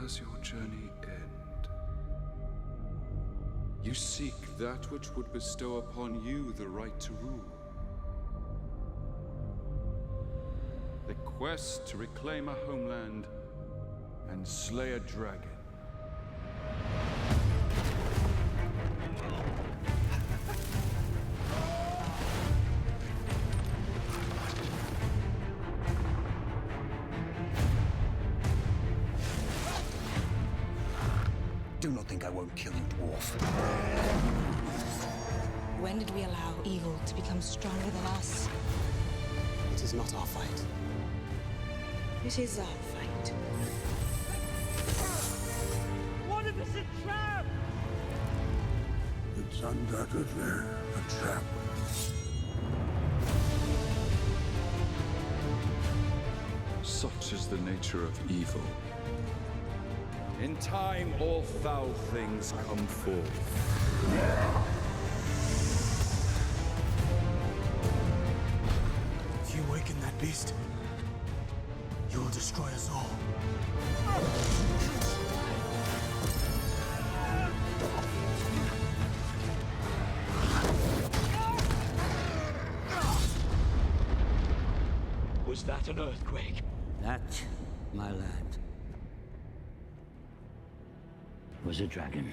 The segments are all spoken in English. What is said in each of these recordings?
does your journey end? You seek that which would bestow upon you the right to rule. The quest to reclaim a homeland and slay a dragon. Do not think I won't kill you, dwarf. When did we allow evil to become stronger than us? It is not our fight. It is our fight. What if it's a trap? It's undoubtedly a trap. Such is the nature of evil. In time, all foul things come forth. If you awaken that beast, you will destroy us all. Was that an earthquake? That, my lad, was a dragon.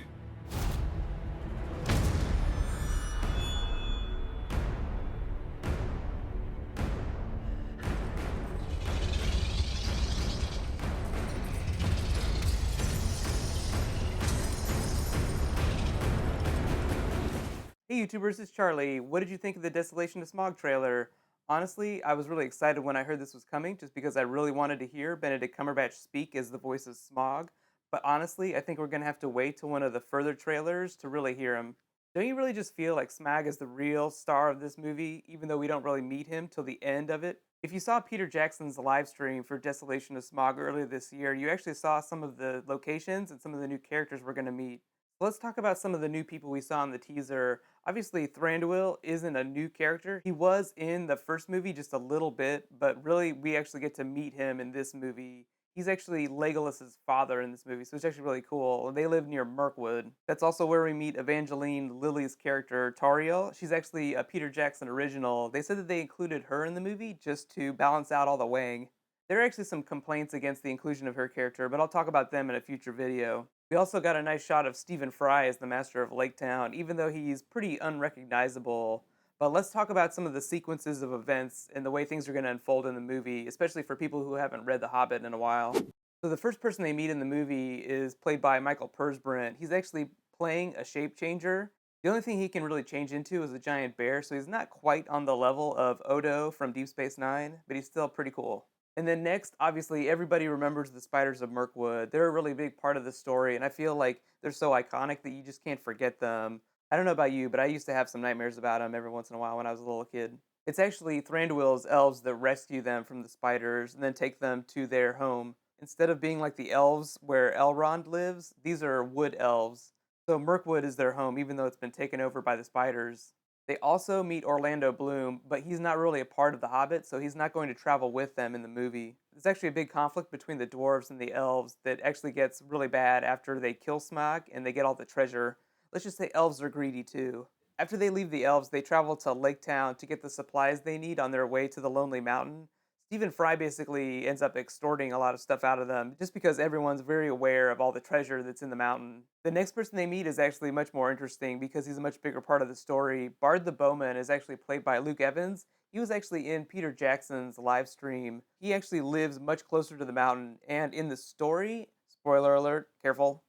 Hey YouTubers, it's Charlie. What did you think of the Desolation of Smaug trailer? Honestly, I was really excited when I heard this was coming just because I really wanted to hear Benedict Cumberbatch speak as the voice of Smaug. But honestly, I think we're going to have to wait till one of the further trailers to really hear him. Don't you really just feel like Smaug is the real star of this movie, even though we don't really meet him till the end of it? If you saw Peter Jackson's live stream for Desolation of Smaug earlier this year, you actually saw some of the locations and some of the new characters we're going to meet. Let's talk about some of the new people we saw in the teaser. Obviously, Thranduil isn't a new character. He was in the first movie just a little bit, but really we actually get to meet him in this movie. He's actually Legolas's father in this movie, so it's actually really cool. They live near Mirkwood. That's also where we meet Evangeline Lilly's character, Tauriel. She's actually a Peter Jackson original. They said that they included her in the movie just to balance out all the Wang. There are actually some complaints against the inclusion of her character, but I'll talk about them in a future video. We also got a nice shot of Stephen Fry as the Master of Lake Town, even though he's pretty unrecognizable. But let's talk about some of the sequences of events and the way things are going to unfold in the movie, especially for people who haven't read The Hobbit in a while. So the first person they meet in the movie is played by Michael Persbrandt. He's actually playing a shape changer. The only thing he can really change into is a giant bear, so he's not quite on the level of Odo from Deep Space Nine, but he's still pretty cool. And then next, obviously, everybody remembers the Spiders of Mirkwood. They're a really big part of the story, and I feel like they're so iconic that you just can't forget them. I don't know about you, but I used to have some nightmares about them every once in a while when I was a little kid. It's actually Thranduil's elves that rescue them from the spiders and then take them to their home. Instead of being like the elves where Elrond lives, these are wood elves. So Mirkwood is their home, even though it's been taken over by the spiders. They also meet Orlando Bloom, but he's not really a part of the Hobbit, so he's not going to travel with them in the movie. There's actually a big conflict between the dwarves and the elves that actually gets really bad after they kill Smaug and they get all the treasure. Let's just say elves are greedy too. After they leave the elves, they travel to Lake Town to get the supplies they need on their way to the Lonely Mountain. Stephen Fry basically ends up extorting a lot of stuff out of them just because everyone's very aware of all the treasure that's in the mountain. The next person they meet is actually much more interesting because he's a much bigger part of the story. Bard the Bowman is actually played by Luke Evans. He was actually in Peter Jackson's live stream. He actually lives much closer to the mountain, and in the story, spoiler alert, careful,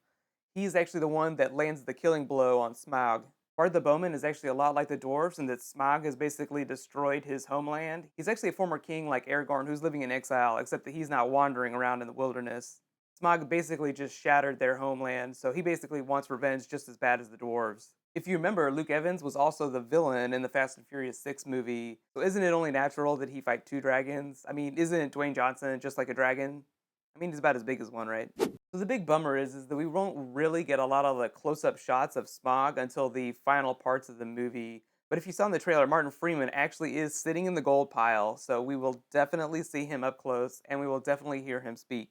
he's actually the one that lands the killing blow on Smaug. Bard the Bowman is actually a lot like the dwarves in that Smaug has basically destroyed his homeland. He's actually a former king like Aragorn who's living in exile, except that he's not wandering around in the wilderness. Smaug basically just shattered their homeland, so he basically wants revenge just as bad as the dwarves. If you remember, Luke Evans was also the villain in the Fast and Furious 6 movie, so isn't it only natural that he fight two dragons? I mean, isn't Dwayne Johnson just like a dragon? I mean, he's about as big as one, right? So the big bummer is that we won't really get a lot of the close-up shots of Smaug until the final parts of the movie. But if you saw in the trailer, Martin Freeman actually is sitting in the gold pile, so we will definitely see him up close, and we will definitely hear him speak.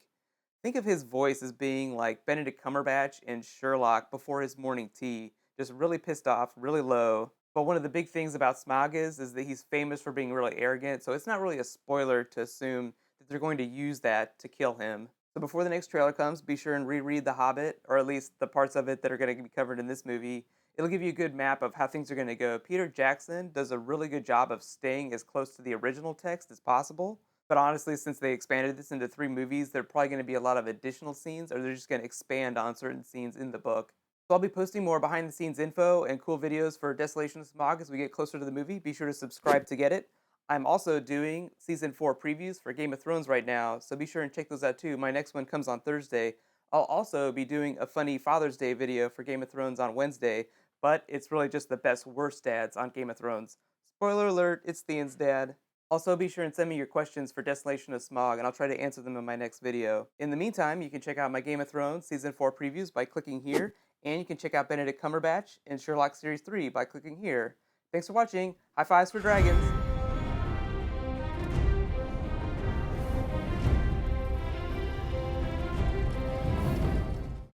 Think of his voice as being like Benedict Cumberbatch in Sherlock before his morning tea, just really pissed off, really low. But one of the big things about Smaug is that he's famous for being really arrogant, so it's not really a spoiler to assume that they're going to use that to kill him. So before the next trailer comes, be sure and reread The Hobbit, or at least the parts of it that are going to be covered in this movie. It'll give you a good map of how things are going to go. Peter Jackson does a really good job of staying as close to the original text as possible. But honestly, since they expanded this into 3 movies, there are probably going to be a lot of additional scenes, or they're just going to expand on certain scenes in the book. So I'll be posting more behind the scenes info and cool videos for Desolation of Smaug as we get closer to the movie. Be sure to subscribe to get it. I'm also doing season 4 previews for Game of Thrones right now, so be sure and check those out too. My next one comes on Thursday. I'll also be doing a funny Father's Day video for Game of Thrones on Wednesday, but it's really just the best worst dads on Game of Thrones. Spoiler alert, it's Thean's dad. Also, be sure and send me your questions for Desolation of Smaug, and I'll try to answer them in my next video. In the meantime, you can check out my Game of Thrones Season 4 previews by clicking here, and you can check out Benedict Cumberbatch in Sherlock Series 3 by clicking here. Thanks for watching. High fives for dragons.